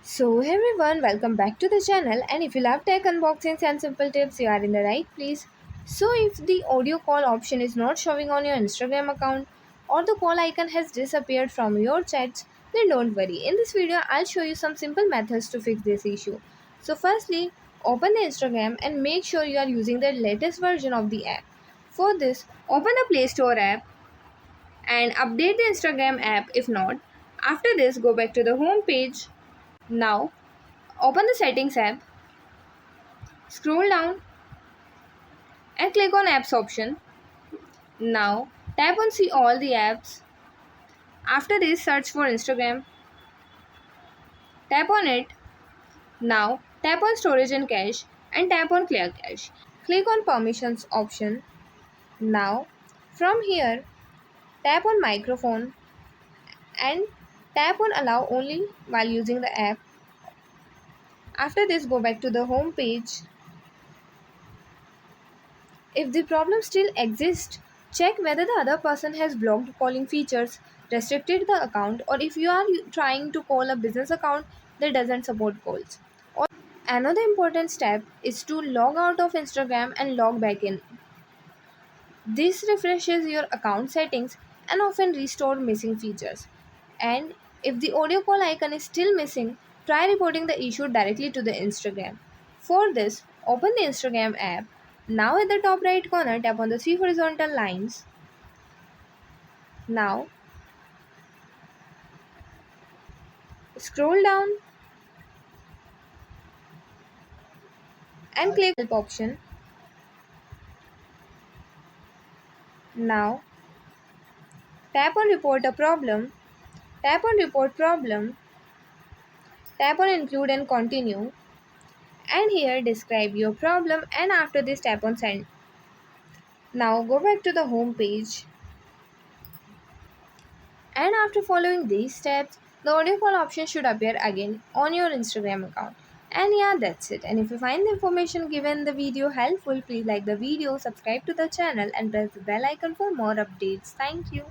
So, hey everyone, welcome back to the channel. And if you love tech unboxings and simple tips, you are in the right place. So, if the audio call option is not showing on your Instagram account or the call icon has disappeared from your chats, then don't worry. In this video, I'll show you some simple methods to fix this issue. So, firstly, open the Instagram and make sure you are using the latest version of the app. For this, open the Play Store app and update the Instagram app if not. After this, go back to the home page. Now, open the Settings app, scroll down and click on Apps option. Now, tap on See all the apps. After this, search for Instagram. Tap on it. Now, tap on Storage and Cache and tap on Clear Cache. Click on Permissions option. Now, from here, tap on Microphone and tap on Allow only while using the app. After this, go back to the home page. If the problem still exists, check whether the other person has blocked calling features, restricted the account, or if you are trying to call a business account that doesn't support calls. Another important step is to log out of Instagram and log back in. This refreshes your account settings and often restore missing features. And if the audio call icon is still missing, try reporting the issue directly to the Instagram. For this, open the Instagram app. Now at the top right corner, tap on the three horizontal lines. Now scroll down and click help option. Now tap on report a problem. Tap on report problem. Tap on include and continue. And here describe your problem and after this tap on send. Now go back to the home page. And after following these steps, the audio call option should appear again on your Instagram account. And yeah, that's it. And if you find the information given in the video helpful, please like the video, subscribe to the channel and press the bell icon for more updates. Thank you.